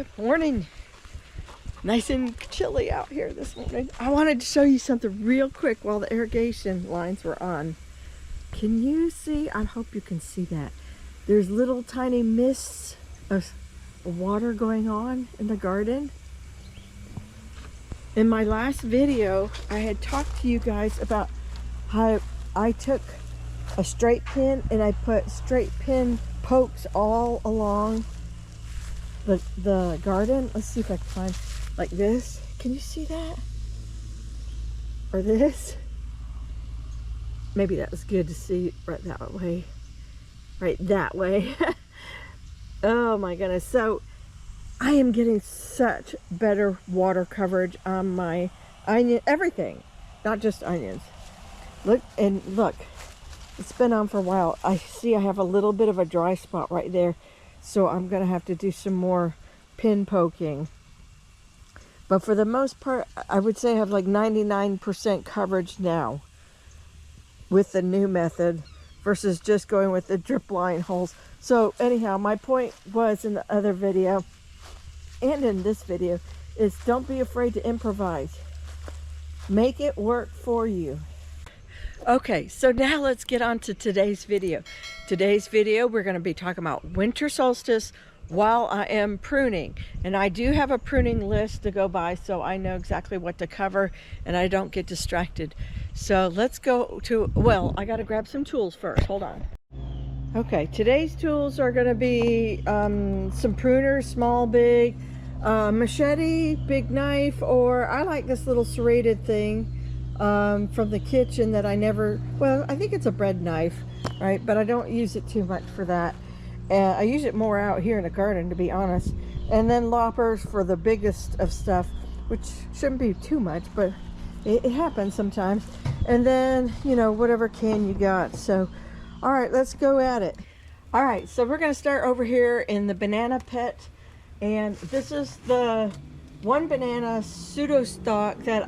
Good morning. Nice and chilly out here this morning. I wanted to show you something real quick while the irrigation lines were on. Can you see? I hope you can see that. There's little tiny mists of water going on in the garden. In my last video, I had talked to you guys about how I took a straight pin and I put straight pin pokes all along the garden. Let's see if I can find like this. Can you see that? Or this? Maybe that was good to see right that way. Right that way. Oh my goodness. So I am getting such better water coverage on my onion, everything, not just onions. Look, and look, it's been on for a while. I see I have a little bit of a dry spot right there. So I'm going to have to do some more pin poking. But for the most part, I would say I have like 99% coverage now with the new method versus just going with the drip line holes. So anyhow, my point was in the other video and in this video is don't be afraid to improvise. Make it work for you. Okay, so now let's get on to today's video. Today's video, we're going to be talking about winter solstice while I am pruning. And I do have a pruning list to go by, so I know exactly what to cover and I don't get distracted. So let's go to, well, I got to grab some tools first. Hold on. Okay, today's tools are going to be some pruners, small, big, machete, big knife, or I like this little serrated thing from the kitchen that I never, well, I think it's a bread knife, right? But I don't use it too much for that. I use it more out here in the garden, to be honest. And then loppers for the biggest of stuff, which shouldn't be too much, but it happens sometimes. And then, you know, whatever can you got. So, all right, let's go at it. All right, so we're going to start over here in the banana pit. And this is the one banana pseudo stock that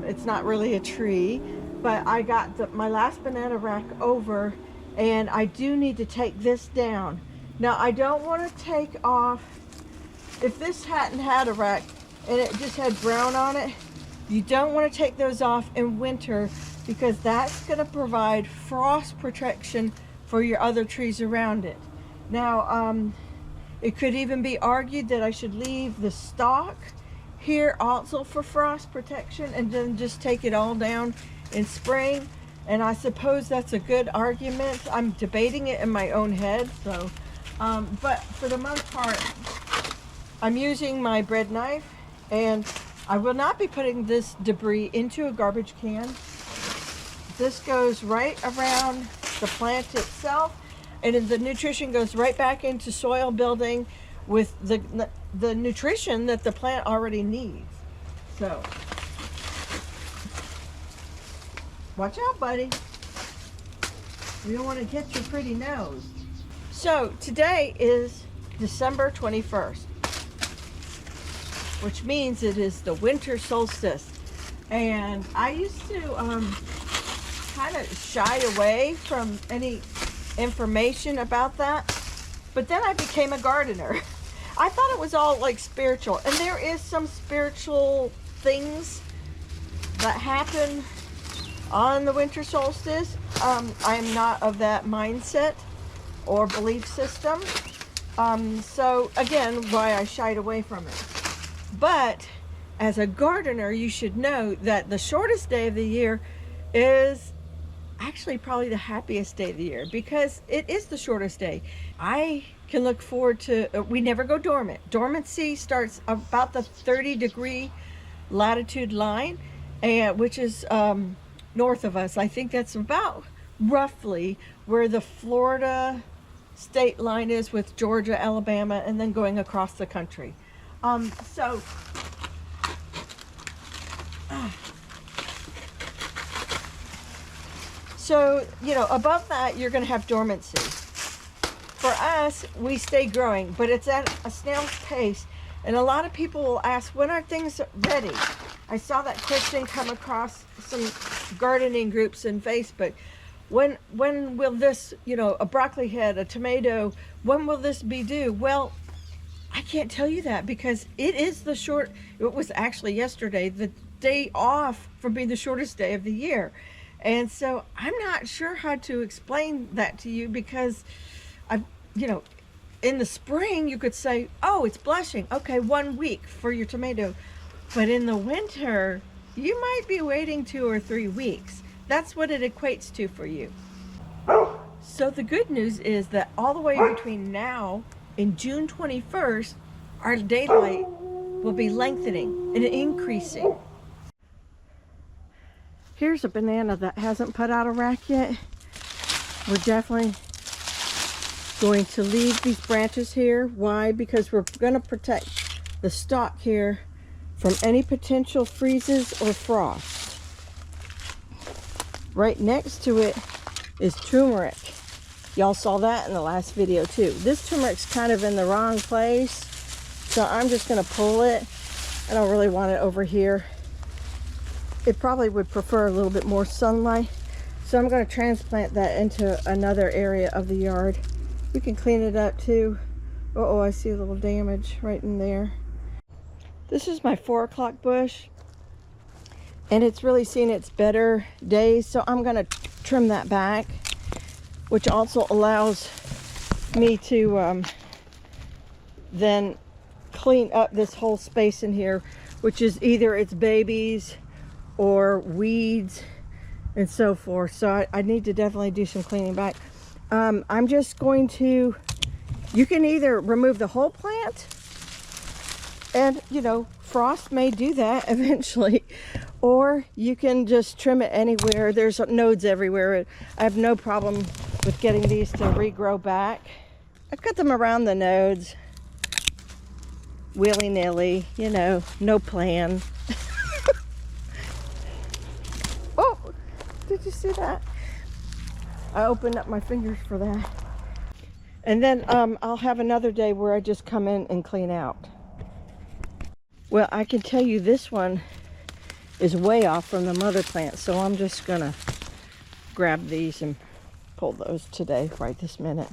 it's not really a tree, but I got my last banana rack over, and I do need to take this down. Now I don't want to take off, if this hadn't had a rack and it just had brown on it, you don't want to take those off in winter because that's going to provide frost protection for your other trees around it. Now it could even be argued that I should leave the stalk here also for frost protection and then just take it all down in spring. And I suppose that's a good argument. I'm debating it in my own head. So, but for the most part, I'm using my bread knife, and I will not be putting this debris into a garbage can. This goes right around the plant itself, and the nutrition goes right back into soil building with the nutrition that the plant already needs. So watch out, buddy. You don't want to hit your pretty nose. So today is December 21st, which means it is the winter solstice. And I used to kind of shy away from any information about that. But then I became a gardener. I thought it was all like spiritual. And there is some spiritual things that happen on the winter solstice. I am not of that mindset or belief system. So again, why I shied away from it. But as a gardener, you should know that the shortest day of the year is actually probably the happiest day of the year because it is the shortest day. I can look forward to, we never go dormant. Dormancy starts about the 30-degree latitude line, which is north of us. I think that's about roughly where the Florida state line is with Georgia, Alabama, and then going across the country. So, you know, above that, you're going to have dormancy. For us, we stay growing, but it's at a snail's pace. And a lot of people will ask, when are things ready? I saw that question come across some gardening groups in Facebook. When will this, you know, a broccoli head, a tomato, when will this be due? Well, I can't tell you that because it was actually yesterday, the day off from being the shortest day of the year. And so I'm not sure how to explain that to you because you know, in the spring you could say, oh, it's blushing. Okay, 1 week for your tomato. But in the winter, you might be waiting 2 or 3 weeks. That's what it equates to for you. So the good news is that all the way between now and June 21st, our daylight will be lengthening and increasing. Here's a banana that hasn't put out a rack yet. We're definitely going to leave these branches here. Why? Because we're going to protect the stalk here from any potential freezes or frost. Right next to it is turmeric. Y'all saw that in the last video too. This turmeric's kind of in the wrong place, so I'm just going to pull it. I don't really want it over here. It probably would prefer a little bit more sunlight, so I'm going to transplant that into another area of the yard. We can clean it up too. Uh-oh, I see a little damage right in there. This is my 4 o'clock bush, and it's really seen its better days, so I'm going to trim that back, which also allows me to then clean up this whole space in here, which is either its babies or weeds and so forth. So I need to definitely do some cleaning back. I'm just going to, you can either remove the whole plant, and you know, frost may do that eventually, or you can just trim it anywhere. There's nodes everywhere. I have no problem with getting these to regrow back. I cut them around the nodes willy-nilly, you know, no plan. Oh, did you see that? I opened up my fingers for that. And then I'll have another day where I just come in and clean out. Well, I can tell you this one is way off from the mother plant, so I'm just gonna grab these and pull those today, right this minute.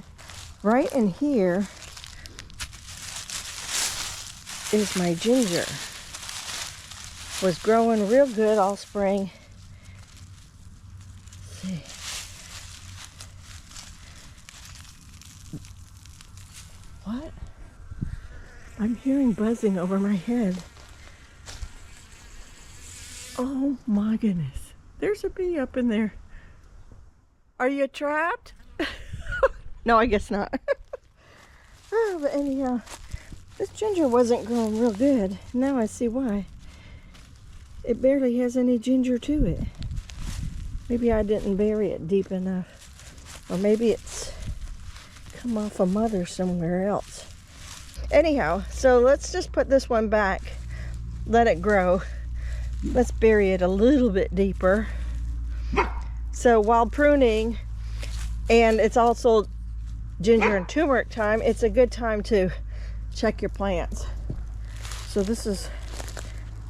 Right in here is my ginger. Was growing real good all spring. Let's see. What? I'm hearing buzzing over my head. Oh my goodness. There's a bee up in there. Are you trapped? No, I guess not. Oh, but anyhow, this ginger wasn't growing real good. Now I see why. It barely has any ginger to it. Maybe I didn't bury it deep enough. Or maybe it's come off a mother somewhere else. Anyhow, so let's just put this one back. Let it grow. Let's bury it a little bit deeper. So while pruning, and it's also ginger and turmeric time, it's a good time to check your plants. So this is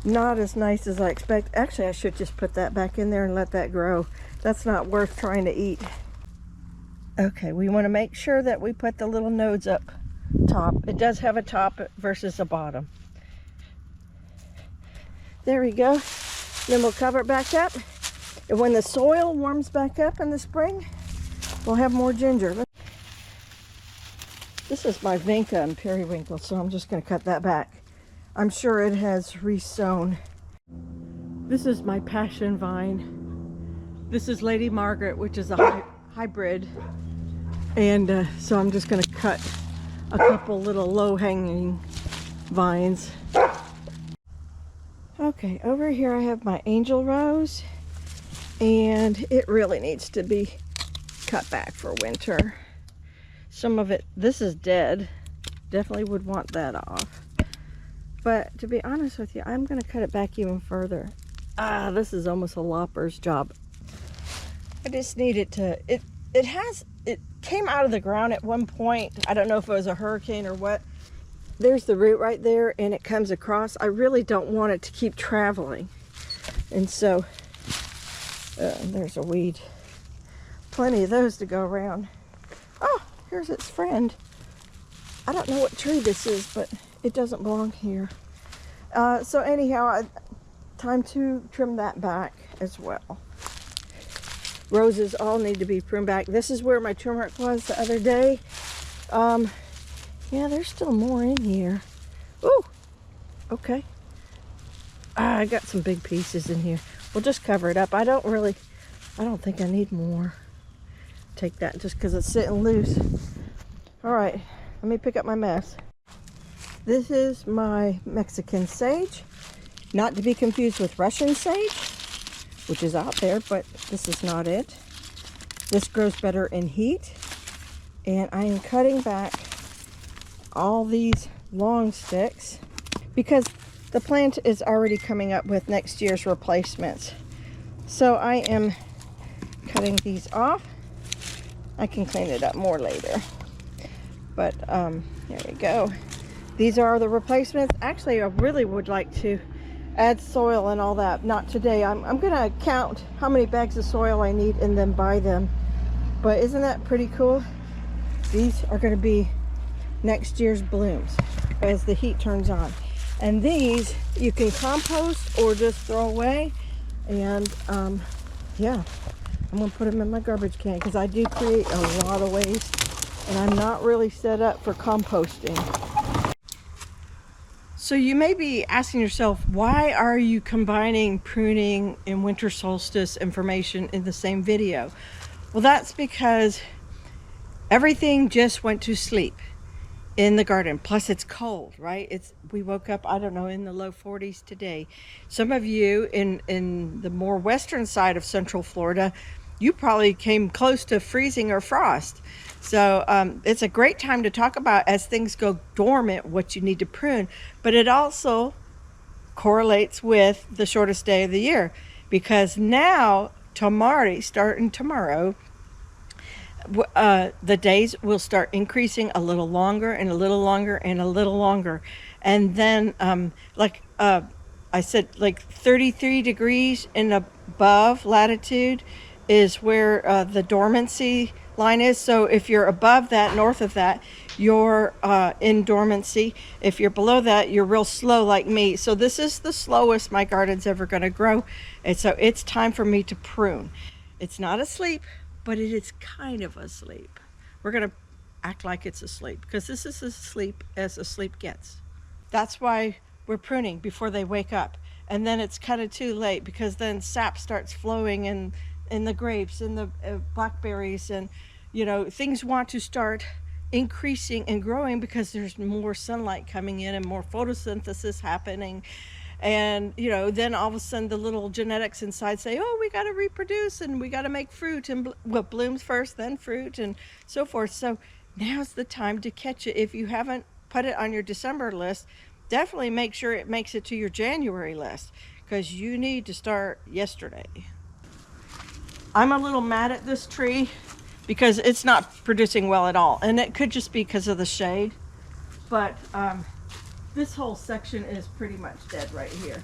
not as nice as I expect. Actually, I should just put that back in there and let that grow. That's not worth trying to eat. Okay, we want to make sure that we put the little nodes up top. It does have a top versus a bottom. There we go. Then we'll cover it back up. And when the soil warms back up in the spring, we'll have more ginger. This is my vinca and periwinkle, so I'm just going to cut that back. I'm sure it has re-sown. This is my passion vine. This is Lady Margaret, which is a hybrid. And so I'm just going to cut a couple little low-hanging vines. Okay, over here I have my angel rose, and it really needs to be cut back for winter. Some of it, this is dead. Definitely would want that off. But to be honest with you, I'm going to cut it back even further. Ah, this is almost a lopper's job. I just need it to, it came out of the ground at one point. I don't know if it was a hurricane or what. There's the root right there, and it comes across. I really don't want it to keep traveling. And so, there's a weed. Plenty of those to go around. Oh, here's its friend. I don't know what tree this is, but it doesn't belong here. So anyhow, time to trim that back as well. Roses all need to be pruned back. This is where my trim rack was the other day. Yeah, there's still more in here. Ooh, okay. I got some big pieces in here. We'll just cover it up. I don't think I need more. Take that just because it's sitting loose. All right, let me pick up my mess. This is my Mexican sage, not to be confused with Russian sage, which is out there, but this is not it. This grows better in heat, and I am cutting back all these long sticks because the plant is already coming up with next year's replacements. So I am cutting these off. I can clean it up more later, but there we go. These are the replacements. Actually, I really would like to add soil and all that. Not today. I'm gonna count how many bags of soil I need and then buy them. But isn't that pretty cool? These are gonna be next year's blooms as the heat turns on. And these you can compost or just throw away. And yeah, I'm gonna put them in my garbage can because I do create a lot of waste and I'm not really set up for composting. So you may be asking yourself, why are you combining pruning and winter solstice information in the same video? Well, that's because everything just went to sleep in the garden. Plus it's cold, right? We woke up, I don't know, in the low 40s today. Some of you in the more western side of Central Florida, you probably came close to freezing or frost. So it's a great time to talk about, as things go dormant, what you need to prune. But it also correlates with the shortest day of the year, because now, starting tomorrow, the days will start increasing a little longer and a little longer and a little longer. And then I said, like 33 degrees and above latitude is where the dormancy line is. So if you're above that, north of that, you're in dormancy. If you're below that, you're real slow like me. So this is the slowest my garden's ever going to grow. And so it's time for me to prune. It's not asleep, but it is kind of asleep. We're going to act like it's asleep because this is as asleep as asleep gets. That's why we're pruning before they wake up. And then it's kind of too late because then sap starts flowing in the grapes and the blackberries, and things want to start increasing and growing because there's more sunlight coming in and more photosynthesis happening. And then all of a sudden the little genetics inside say, oh, we got to reproduce and we got to make fruit, and what blooms first, then fruit, and so forth. So now's the time to catch it. If you haven't put it on your December list, definitely make sure it makes it to your January list, because you need to start yesterday. I'm a little mad at this tree because it's not producing well at all, and it could just be because of the shade, but this whole section is pretty much dead right here.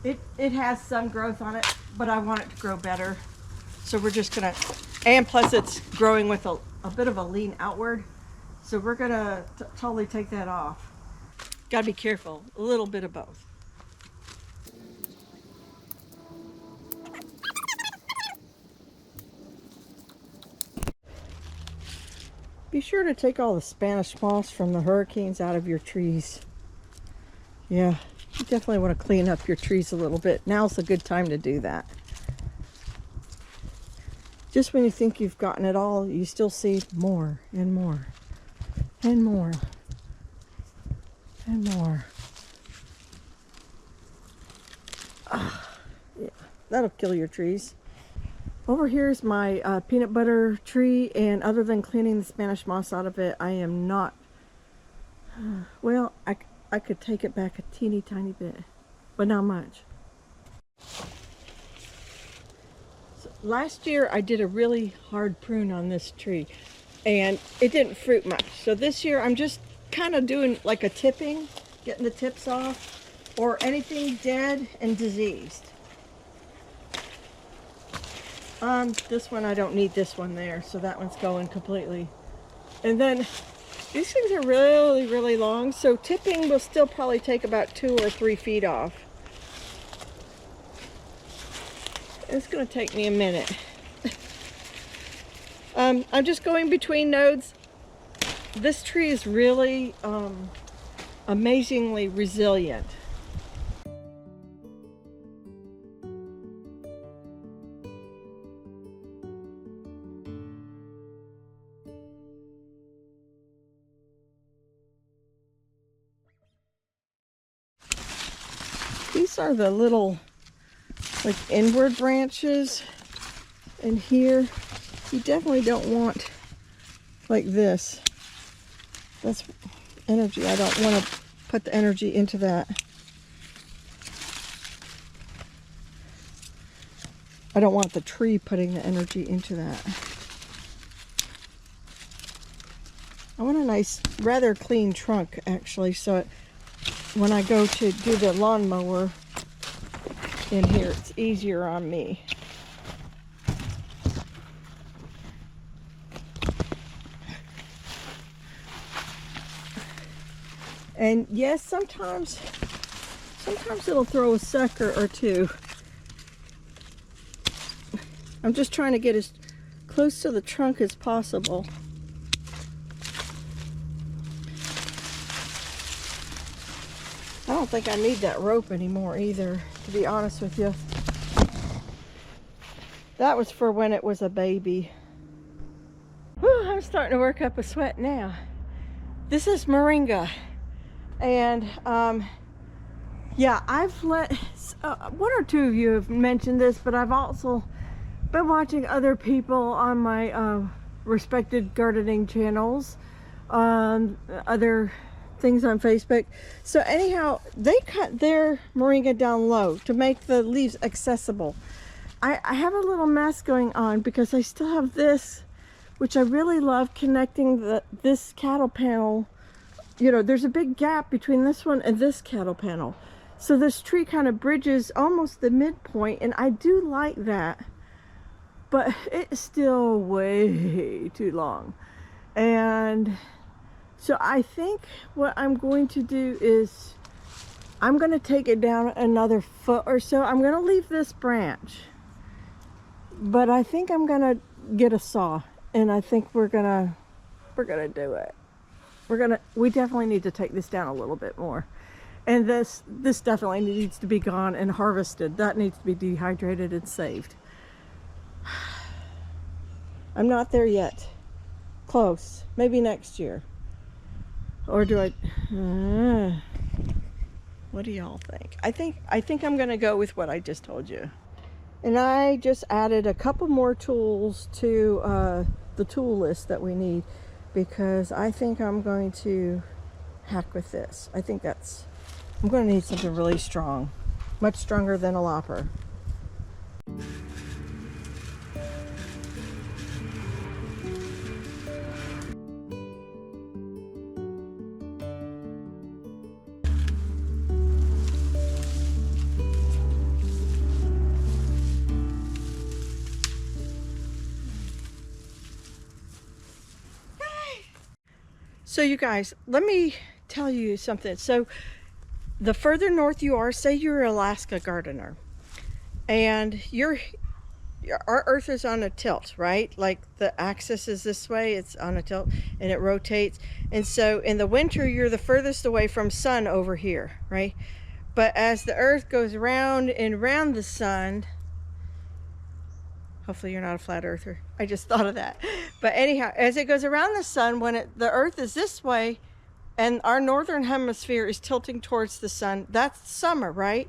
It has some growth on it, but I want it to grow better, so we're just gonna, and plus it's growing with a bit of a lean outward, so we're gonna totally take that off. Gotta be careful, a little bit of both. Be sure to take all the Spanish moss from the hurricanes out of your trees. Yeah, you definitely want to clean up your trees a little bit. Now's a good time to do that. Just when you think you've gotten it all, you still see more and more and more and more. Yeah, that'll kill your trees. Over here is my peanut butter tree, and other than cleaning the Spanish moss out of it, I am not, well, I could take it back a teeny tiny bit, but not much. So last year I did a really hard prune on this tree and it didn't fruit much. So this year I'm just kind of doing like a tipping, getting the tips off, or anything dead and diseased. This one, I don't need this one there, so that one's going completely. And then These things are really, really long, so tipping will still probably take about 2 or 3 feet off. It's going to take me a minute. I'm just going between nodes. This tree is really amazingly resilient. These are the little like inward branches, and here you definitely don't want like this. That's energy. I don't want to put the energy into that. I don't want the tree putting the energy into that. I want a nice, rather clean trunk actually, so when I go to do the lawnmower in here, it's easier on me. And yes, sometimes it'll throw a sucker or two. I'm just trying to get as close to the trunk as possible. I don't think I need that rope anymore either, to be honest with you. That was for when it was a baby. Whew, I'm starting to work up a sweat now. This is moringa. And yeah, I've let one or two of you have mentioned this, but I've also been watching other people on my respected gardening channels, other things on Facebook. So anyhow, they cut their moringa down low to make the leaves accessible. I have a little mess going on because I still have this, which I really love, connecting this cattle panel. You know, there's a big gap between this one and this cattle panel. So this tree kind of bridges almost the midpoint, and I do like that. But it's still way too long. And so I think what I'm going to do is I'm going to take it down another foot or so. I'm going to leave this branch. But I think I'm going to get a saw, and I think we're going to do it. We definitely need to take this down a little bit more. And this definitely needs to be gone and harvested. That needs to be dehydrated and saved. I'm not there yet. Close. Maybe next year. Or do I... what do y'all think? I think I'm going to go with what I just told you. And I just added a couple more tools to the tool list that we need, because I think I'm going to hack with this. I'm going to need something really strong. Much stronger than a lopper. So you guys, let me tell you something. So the further north you are, say you're an Alaska gardener, and our earth is on a tilt, right? Like the axis is this way, it's on a tilt, and it rotates. And so in the winter, you're the furthest away from sun over here, right? But as the earth goes round and round the sun, hopefully you're not a flat earther. I just thought of that. But anyhow, as it goes around the sun, when the earth is this way and our northern hemisphere is tilting towards the sun, that's summer, right?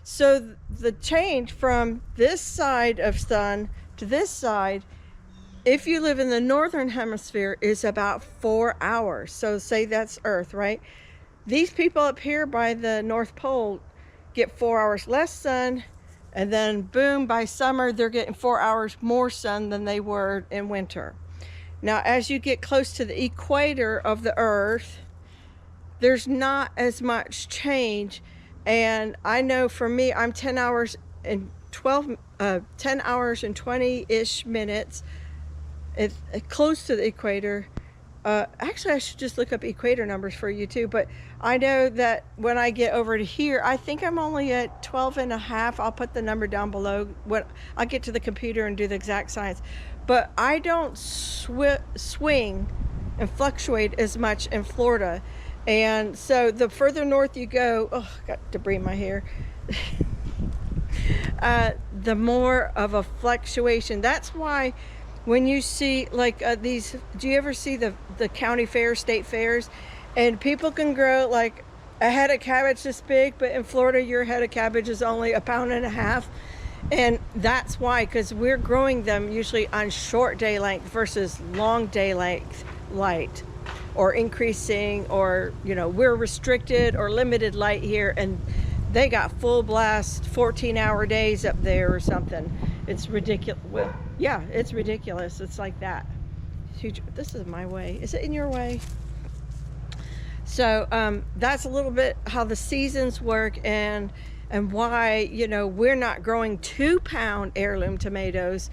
So the change from this side of sun to this side, if you live in the northern hemisphere, is about 4 hours. So say that's earth, right? These people up here by the North Pole get 4 hours less sun. And then boom, by summer, they're getting 4 hours more sun than they were in winter. Now, as you get close to the equator of the earth, there's not as much change. And I know for me, I'm 10 hours and 20-ish minutes close to the equator. Actually, I should just look up equator numbers for you too, but I know that when I get over to here, I think I'm only at 12.5. I'll put the number down below when I get to the computer and do the exact science. But I don't swing and fluctuate as much in Florida. And so the further north you go, oh, got debris in my hair. The more of a fluctuation. That's why when you see like these, do you ever see the county fairs, state fairs, and people can grow like a head of cabbage this big, but in Florida your head of cabbage is only 1.5 pounds, and that's why, because we're growing them usually on short day length versus long day length light, or increasing, or you know, we're restricted or limited light here, and they got full blast 14-hour days up there or something. It's ridiculous. Well, yeah, it's ridiculous. It's like that. Huge. This is my way. Is it in your way? So that's a little bit how the seasons work, and why, you know, we're not growing 2-pound heirloom tomatoes,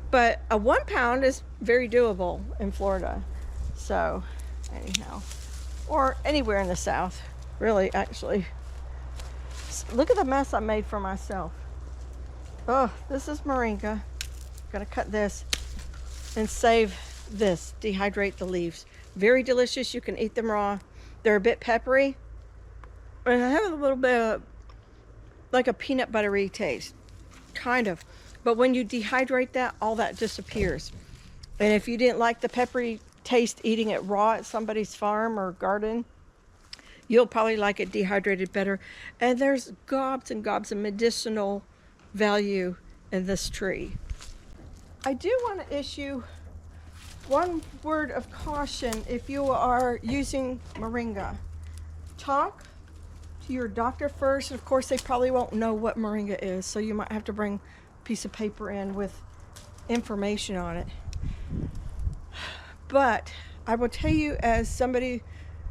but a 1 pound is very doable in Florida. So anyhow, or anywhere in the South, really, actually. Look at the mess I made for myself. Oh, this is moringa. I'm gonna cut this and save this, dehydrate the leaves. Very delicious. You can eat them raw. They're a bit peppery, and I have a little bit of like a peanut buttery taste, kind of. But when you dehydrate that, all that disappears. And if you didn't like the peppery taste eating it raw at somebody's farm or garden, you'll probably like it dehydrated better. And there's gobs and gobs of medicinal value in this tree. I do want to issue one word of caution if you are using moringa. Talk to your doctor first. Of course, they probably won't know what moringa is, so you might have to bring a piece of paper in with information on it. But I will tell you, as somebody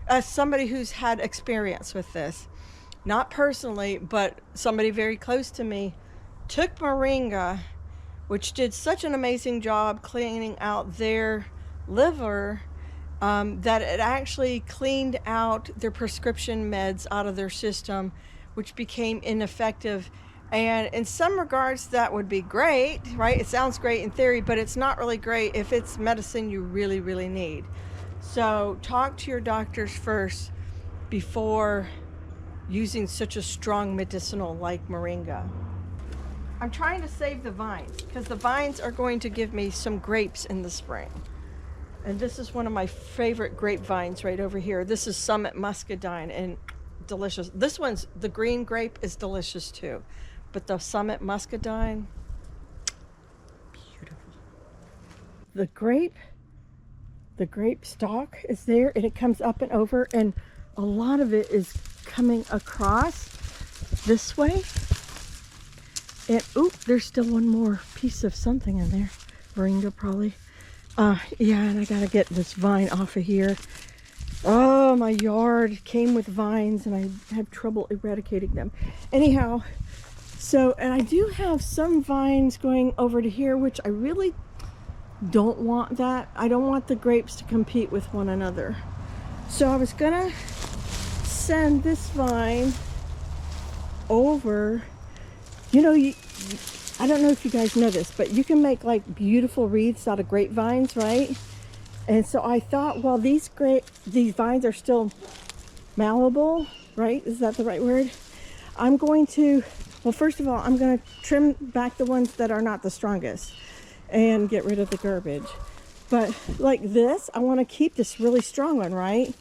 who's had experience with this, not personally, but somebody very close to me, took moringa, which did such an amazing job cleaning out their liver, that it actually cleaned out their prescription meds out of their system, which became ineffective. And in some regards, that would be great, right? It sounds great in theory, but it's not really great if it's medicine you really, really need. So talk to your doctors first before using such a strong medicinal like moringa. I'm trying to save the vines because the vines are going to give me some grapes in the spring. And this is one of my favorite grapevines right over here. This is Summit Muscadine, and delicious. This one's, the green grape is delicious too. But the Summit Muscadine, beautiful. The grape stalk is there, and it comes up and over, and a lot of it is coming across this way. And oop, there's still one more piece of something in there. Moringa probably. Yeah, and I gotta get this vine off of here. Oh, my yard came with vines and I have trouble eradicating them. Anyhow, so, and I do have some vines going over to here, which I really don't want that. I don't want the grapes to compete with one another. So I was gonna send this vine over. You know, I don't know if you guys know this, but you can make like beautiful wreaths out of grapevines, right? And so I thought, well, these vines are still malleable, right? Is that the right word? I'm going to, well, first of all, I'm going to trim back the ones that are not the strongest and get rid of the garbage. But like this, I want to keep this really strong one, right?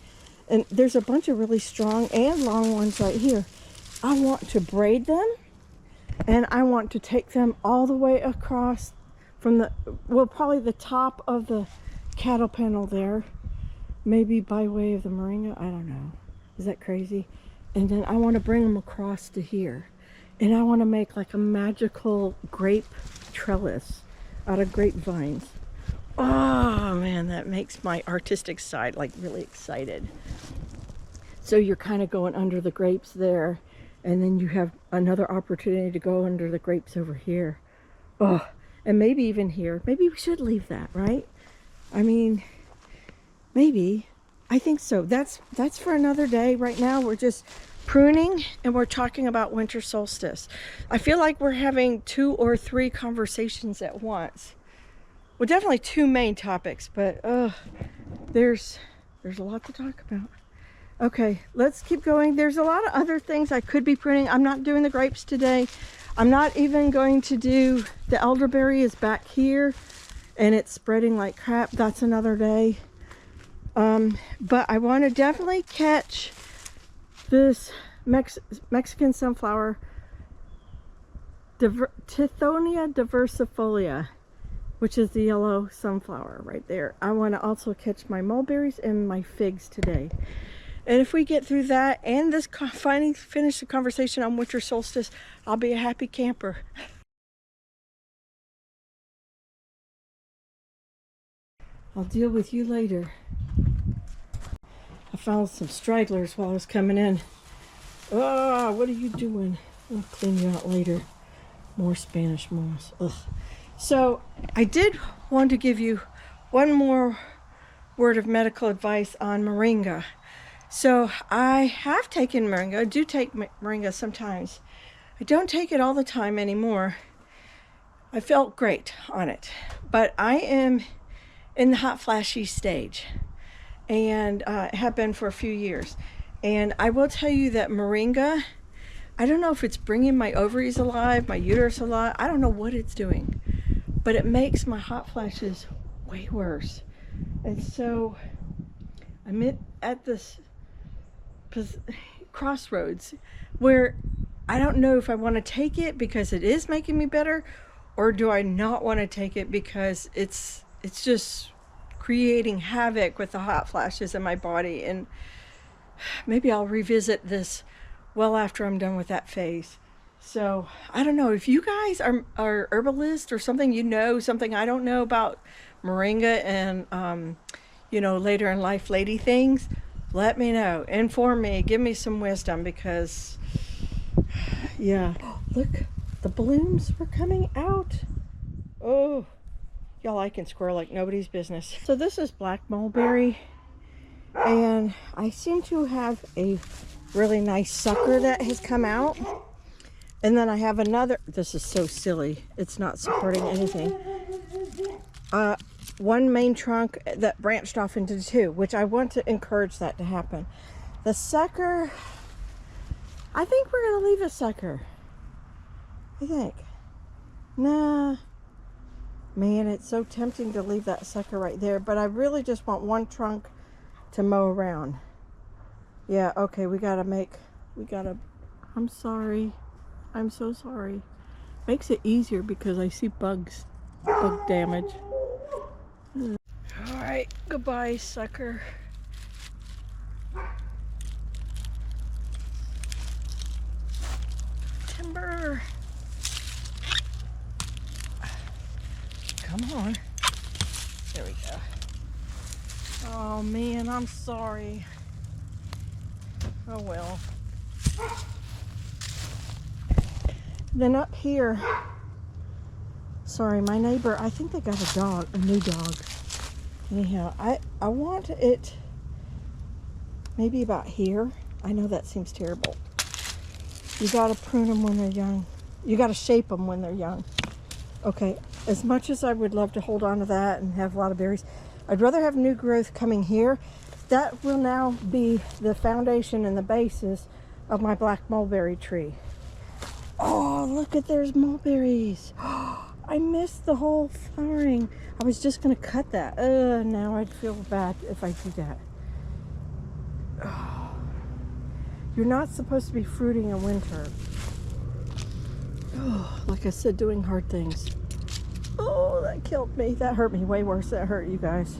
And there's a bunch of really strong and long ones right here. I want to braid them, and I want to take them all the way across from the, well, probably the top of the cattle panel there, maybe by way of the moringa. I don't know. Is that crazy? And then I want to bring them across to here, and I want to make like a magical grape trellis out of grapevines. Oh man, that makes my artistic side like really excited. So you're kind of going under the grapes there, and then you have another opportunity to go under the grapes over here. Oh, and maybe even here. Maybe we should leave that, right? I mean, Maybe. I think so. That's for another day. Right now we're just pruning and we're talking about winter solstice. I feel like we're having 2 or 3 conversations at once. Well, definitely 2 main topics, but there's a lot to talk about. Okay, let's keep going. There's a lot of other things I could be pruning. I'm not doing the grapes today. I'm not even going to do the elderberry is back here and it's spreading like crap. That's another day. But I want to definitely catch this Mexican sunflower, Tithonia diversifolia, which is the yellow sunflower right there. I want to also catch my mulberries and my figs today. And if we get through that and this finish the conversation on winter solstice, I'll be a happy camper. I'll deal with you later. I found some stragglers while I was coming in. Oh, what are you doing? I'll clean you out later. More Spanish moss. Ugh. So I did want to give you one more word of medical advice on moringa. So I have taken moringa. I do take moringa sometimes. I don't take it all the time anymore. I felt great on it, but I am in the hot flashy stage and have been for a few years. And I will tell you that moringa, I don't know if it's bringing my ovaries alive, my uterus alive. I don't know what it's doing, but it makes my hot flashes way worse. And so I'm at this crossroads where I don't know if I want to take it because it is making me better, or do I not want to take it because it's just creating havoc with the hot flashes in my body. And maybe I'll revisit this well after I'm done with that phase. So I don't know if you guys are herbalists or something, you know, something I don't know about moringa and you know, later in life lady things. Let me know, inform me, give me some wisdom, because yeah. Look, the blooms were coming out. Oh, y'all, I can squirrel like nobody's business. So this is black mulberry, and I seem to have a really nice sucker that has come out. And then I have another, this is so silly, it's not supporting anything. One main trunk that branched off into 2, which I want to encourage that to happen. The sucker, I think we're going to leave the sucker. I think. Nah. Man, it's so tempting to leave that sucker right there, but I really just want one trunk to mow around. Yeah, okay, I'm sorry. I'm so sorry. Makes it easier because I see bug damage. All right, goodbye, sucker. Timber. Come on. There we go. Oh man, I'm sorry. Oh well. Then up here, sorry, my neighbor, I think they got a new dog. Anyhow, I want it maybe about here. I know that seems terrible. You gotta prune them when they're young. You gotta shape them when they're young. Okay, as much as I would love to hold on to that and have a lot of berries, I'd rather have new growth coming here. That will now be the foundation and the basis of my black mulberry tree. Oh, look at, there's mulberries. I missed the whole flowering. I was just gonna cut that. Now I'd feel bad if I do that. Oh, you're not supposed to be fruiting in winter. Oh, like I said, doing hard things. Oh, that killed me. That hurt me way worse than it hurt you guys.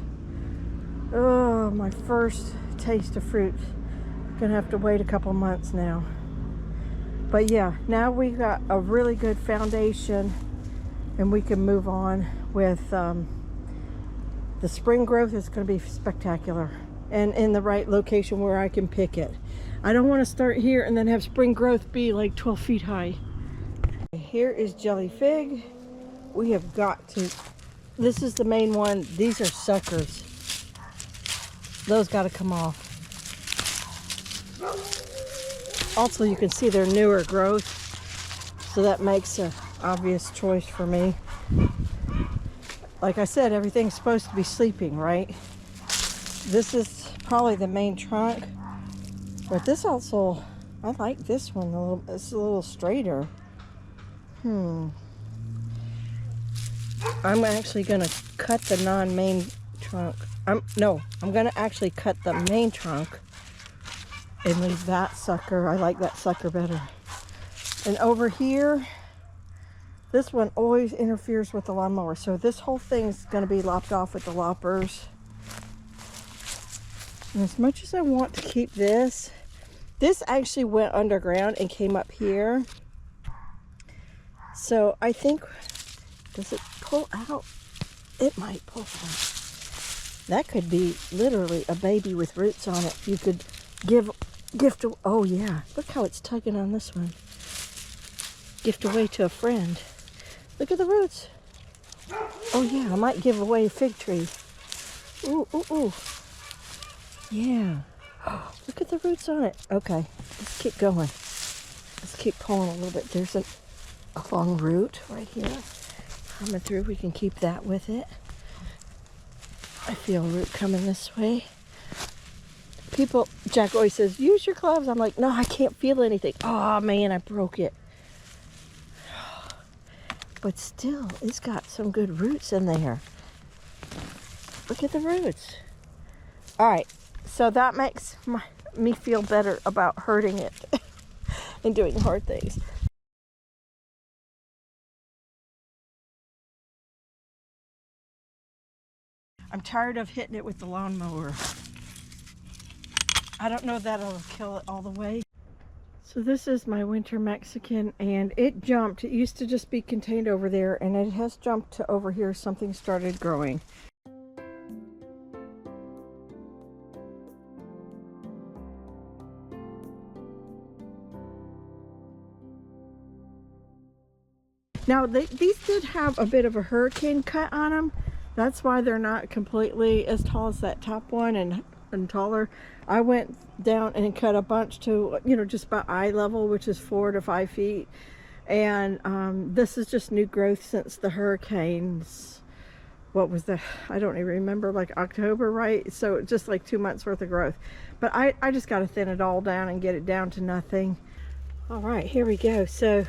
Oh, my first taste of fruit. Gonna have to wait a couple months now. But yeah, now we got a really good foundation and we can move on with the spring growth. Is going to be spectacular and in the right location where I can pick it. I don't want to start here and then have spring growth be like 12 feet high. Here is jelly fig. We have got to, this is the main one. These are suckers. Those got to come off. Also, you can see they're newer growth, so that makes an obvious choice for me. Like I said, everything's supposed to be sleeping, right? This is probably the main trunk, but this also, I like this one. It's a little straighter. I'm actually gonna cut the non-main trunk. I'm gonna actually cut the main trunk and leave that sucker. I like that sucker better. And over here, this one always interferes with the lawnmower. So this whole thing's gonna be lopped off with the loppers. And as much as I want to keep this actually went underground and came up here. So I think, does it pull out? It might pull out. That could be literally a baby with roots on it. You could gift, oh yeah, look how it's tugging on this one. Gift away to a friend. Look at the roots. Oh yeah, I might give away a fig tree. Ooh, ooh, ooh. Yeah. Look at the roots on it. Okay, let's keep going. Let's keep pulling a little bit. There's a long root right here. Coming through, we can keep that with it. I feel a root coming this way. People, Jack always says, use your gloves. I'm like, no, I can't feel anything. Oh man, I broke it. But still, it's got some good roots in there. Look at the roots. All right, so that makes me feel better about hurting it and doing hard things. I'm tired of hitting it with the lawnmower. I don't know that it'll kill it all the way. So this is my winter Mexican, and it jumped. It used to just be contained over there, and it has jumped to over here. Something started growing. Now these did have a bit of a hurricane cut on them. That's why they're not completely as tall as that top one and taller. I went down and cut a bunch to, you know, just about eye level, which is 4 to 5 feet. And this is just new growth since the hurricanes. What was the, I don't even remember, like October, right? So just like 2 months worth of growth. But I just got to thin it all down and get it down to nothing. All right, here we go. So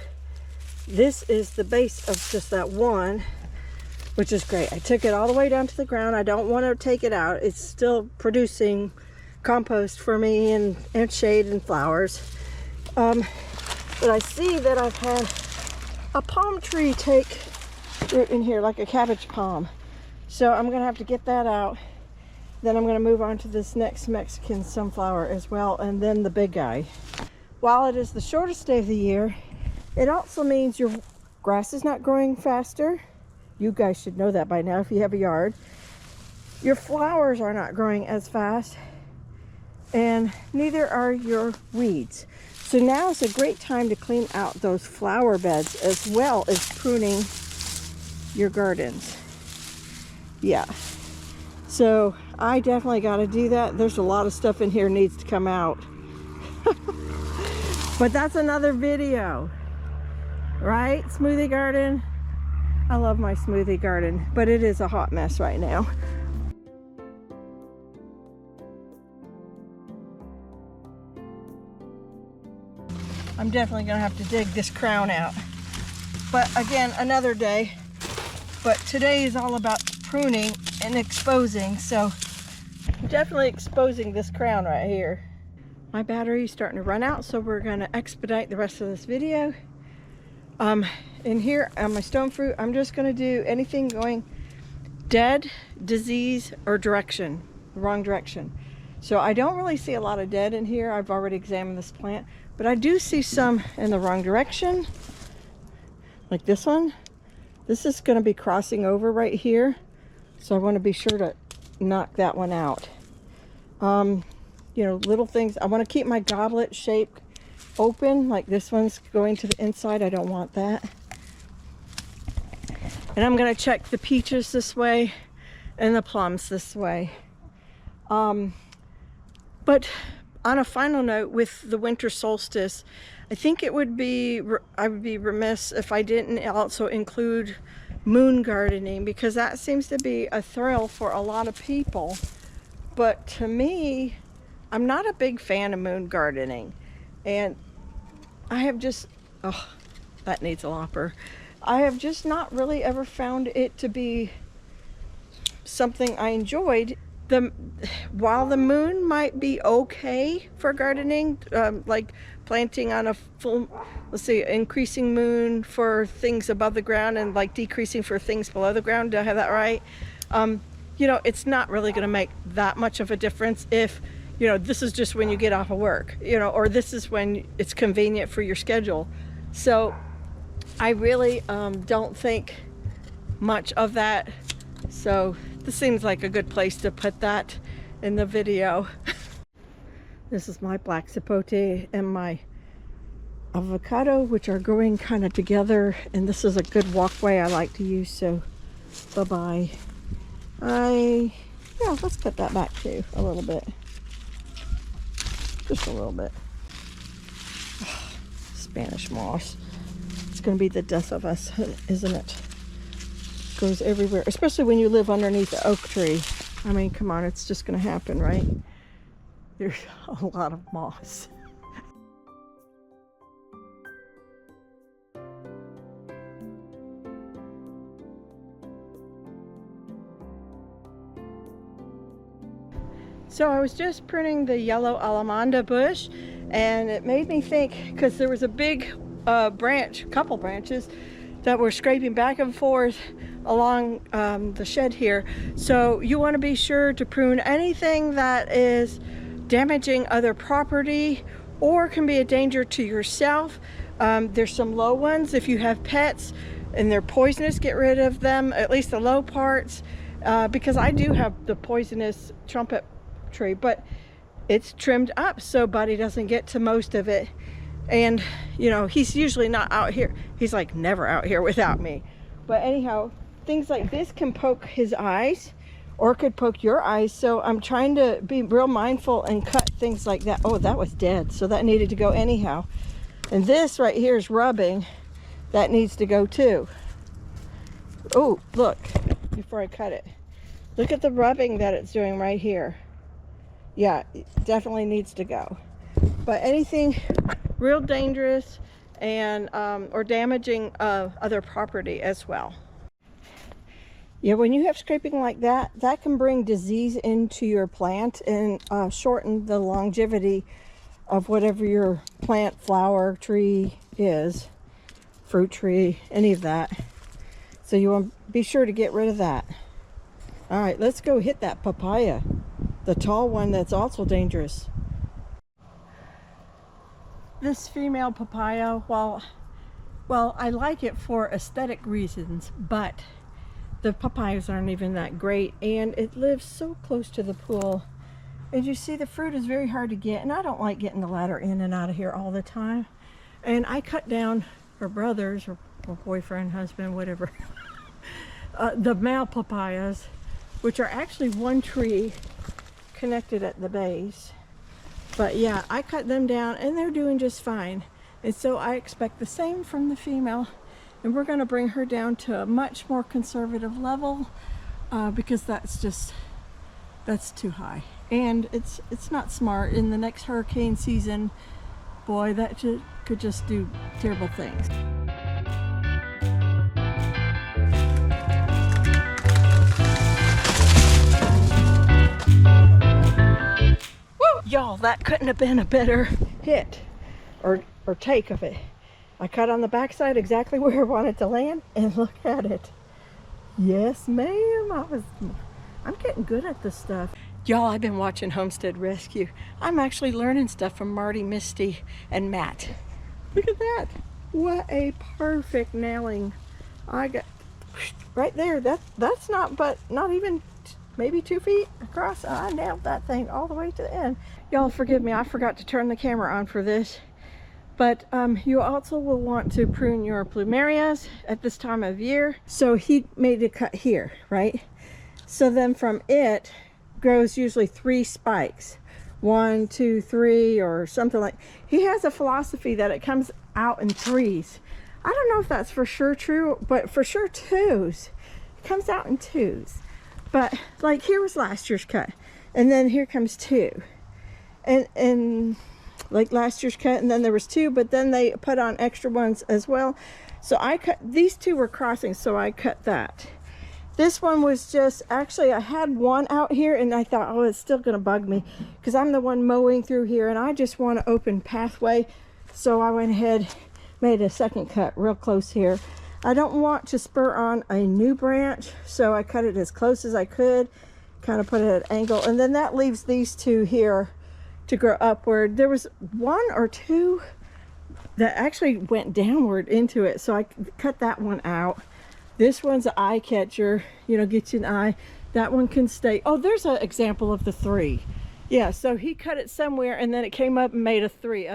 this is the base of just that one, which is great. I took it all the way down to the ground. I don't want to take it out. It's still producing compost for me and shade and flowers. But I see that I've had a palm tree take root in here, like a cabbage palm. So I'm gonna have to get that out. Then I'm gonna move on to this next Mexican sunflower as well, and then the big guy. While it is the shortest day of the year, it also means your grass is not growing faster. You guys should know that by now if you have a yard. Your flowers are not growing as fast, and neither are your weeds. So now is a great time to clean out those flower beds as well as pruning your gardens. Yeah, so I definitely got to do that. There's a lot of stuff in here needs to come out. But that's another video, right? Smoothie garden. I love my smoothie garden, but it is a hot mess right now. I'm definitely gonna have to dig this crown out. But again, another day. But today is all about pruning and exposing, so I'm definitely exposing this crown right here. My battery is starting to run out, so we're gonna expedite the rest of this video. In here on my stone fruit, I'm just gonna do anything going dead, disease, or direction, the wrong direction. So I don't really see a lot of dead in here. I've already examined this plant, but I do see some in the wrong direction, like this one. This is gonna be crossing over right here, so I wanna be sure to knock that one out. You know, little things. I wanna keep my goblet shape open, like this one's going to the inside. I don't want that. And I'm gonna check the peaches this way and the plums this way. But on a final note, with the winter solstice, I think I would be remiss if I didn't also include moon gardening, because that seems to be a thrill for a lot of people. But to me, I'm not a big fan of moon gardening, and I have just, oh, that needs a lopper. I have just not really ever found it to be something I enjoyed. While the moon might be okay for gardening, like planting on a full, let's say, increasing moon for things above the ground and like decreasing for things below the ground. Do I have that right? You know, it's not really going to make that much of a difference if, you know, this is just when you get off of work, you know, or this is when it's convenient for your schedule. So I really don't think much of that. So this seems like a good place to put that in the video. This is my black sapote and my avocado, which are growing kind of together, and this is a good walkway I like to use. So bye-bye. Yeah, let's put that back too a little bit, just a little bit. Spanish moss, it's gonna be the death of us, isn't it? Goes everywhere, especially when you live underneath the oak tree. I mean, come on, it's just gonna happen, right? There's a lot of moss. So I was just pruning the yellow alamanda bush, and it made me think, because there was a big couple branches that were scraping back and forth along the shed here. So you want to be sure to prune anything that is damaging other property or can be a danger to yourself. There's some low ones. If you have pets and they're poisonous, get rid of them, at least the low parts, because I do have the poisonous trumpet tree, but it's trimmed up so Buddy doesn't get to most of it. And you know, he's usually not out here, he's like never out here without me. But anyhow, things like this can poke his eyes or could poke your eyes, so I'm trying to be real mindful and cut things like that. Oh, that was dead, so that needed to go anyhow. And this right here is rubbing, that needs to go too. Oh, look, before I cut it, look at the rubbing that it's doing right here. Yeah, it definitely needs to go. But anything real dangerous and or damaging other property as well. Yeah, when you have scraping like that, that can bring disease into your plant and shorten the longevity of whatever your plant, flower, tree is, fruit tree, any of that. So you want to be sure to get rid of that. All right, let's go hit that papaya, the tall one that's also dangerous. This female papaya, well, I like it for aesthetic reasons, but the papayas aren't even that great, and it lives so close to the pool. As you see, the fruit is very hard to get, and I don't like getting the ladder in and out of here all the time. And I cut down her brother's or boyfriend, husband, whatever, the male papayas, which are actually one tree connected at the base. But yeah, I cut them down and they're doing just fine. And so I expect the same from the female. And we're going to bring her down to a much more conservative level because that's too high. And it's not smart. In the next hurricane season, boy, that could just do terrible things. Y'all, that couldn't have been a better hit or take of it. I cut on the backside exactly where I wanted to land, and look at it. Yes, ma'am. I'm getting good at this stuff. Y'all, I've been watching Homestead Rescue. I'm actually learning stuff from Marty, Misty, and Matt. Look at that. What a perfect nailing. I got right there. That's not even maybe 2 feet across. I nailed that thing all the way to the end. Y'all forgive me, I forgot to turn the camera on for this. But you also will want to prune your plumerias at this time of year. So he made a cut here, right? So then from it grows usually 3 spikes. 1, 2, 3 or something like. He has a philosophy that it comes out in threes. I don't know if that's for sure true, but for sure twos. It comes out in twos. But like here was last year's cut, and then here comes 2, and like last year's cut, and then there was 2, but then they put on extra ones as well. So I cut, these 2 were crossing, so I cut that. This one was just, actually I had one out here and I thought, oh, it's still gonna bug me because I'm the one mowing through here and I just want an open pathway. So I went ahead, made a second cut real close here. I don't want to spur on a new branch, so I cut it as close as I could, kind of put it at an angle, and then that leaves these 2 here to grow upward. There was 1 or 2 that actually went downward into it, so I cut that one out. This one's an eye catcher, you know, get you an eye. That one can stay. Oh, there's an example of the 3. Yeah, so he cut it somewhere and then it came up and made a 3.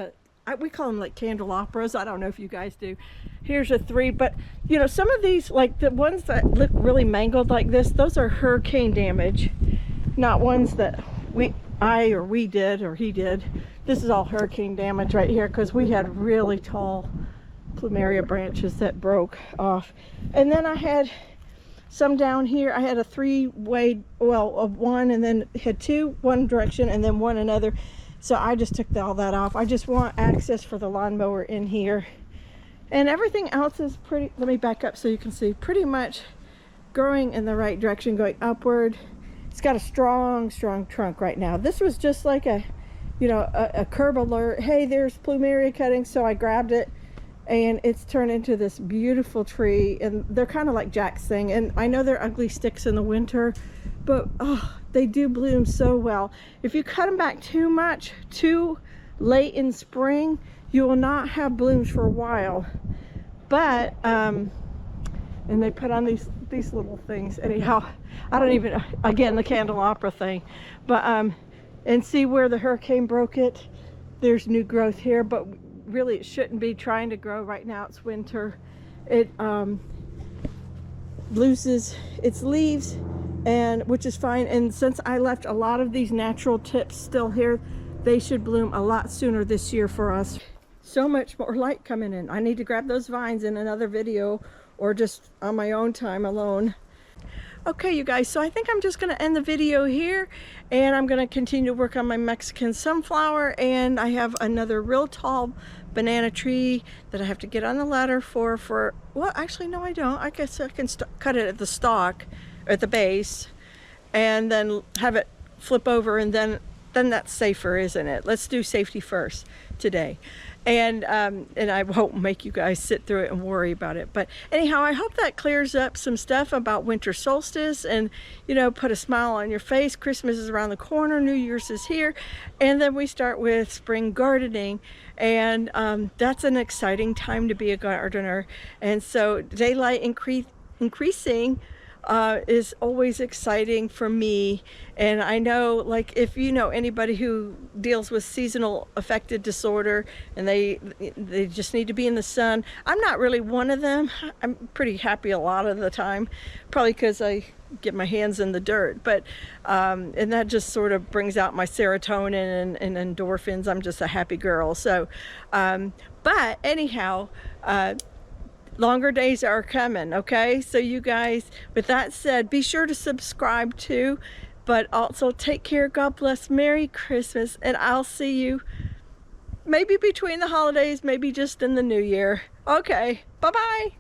We call them like candelabras. I don't know if you guys do. Here's a 3, but you know, some of these, like the ones that look really mangled like this, those are hurricane damage, not ones that we did or he did. This is all hurricane damage right here because we had really tall plumeria branches that broke off. And then I had some down here. I had a 3-way, well, of 1, and then had 2 one direction and then 1 another. So I just took all that off. I just want access for the lawnmower in here. And everything else is pretty, let me back up so you can see, pretty much growing in the right direction, going upward. It's got a strong trunk right now. This was just like a, you know, a curb alert. Hey, there's plumeria cutting. So I grabbed it and it's turned into this beautiful tree, and they're kind of like Jack's thing. And I know they're ugly sticks in the winter, but oh, they do bloom so well. If you cut them back too much, too late in spring, you will not have blooms for a while. But and they put on these little things. Anyhow, I don't even, again, the candelabra thing, but and see where the hurricane broke it. There's new growth here, but really it shouldn't be trying to grow right now. It's winter. It loses its leaves, and which is fine. And since I left a lot of these natural tips still here, they should bloom a lot sooner this year for us. So much more light coming in. I need to grab those vines in another video or just on my own time alone. Okay, you guys, so I think I'm just going to end the video here, and I'm going to continue to work on my Mexican sunflower, and I have another real tall banana tree that I have to get on the ladder for well, actually no, I don't. I guess I can cut it at the stalk, at the base, and then have it flip over, and then that's safer, isn't it? Let's do safety first today. And I won't make you guys sit through it and worry about it. But anyhow, I hope that clears up some stuff about winter solstice, and, you know, put a smile on your face. Christmas is around the corner, New Year's is here, and then we start with spring gardening, and that's an exciting time to be a gardener. And so daylight increasing is always exciting for me. And I know, like, if you know anybody who deals with seasonal affected disorder and they just need to be in the sun, I'm not really one of them. I'm pretty happy a lot of the time, probably because I get my hands in the dirt, but and that just sort of brings out my serotonin and endorphins. I'm just a happy girl. So but anyhow, longer days are coming, okay? So you guys, with that said, be sure to subscribe too, but also take care. God bless. Merry Christmas, and I'll see you maybe between the holidays, maybe just in the new year. Okay, bye-bye.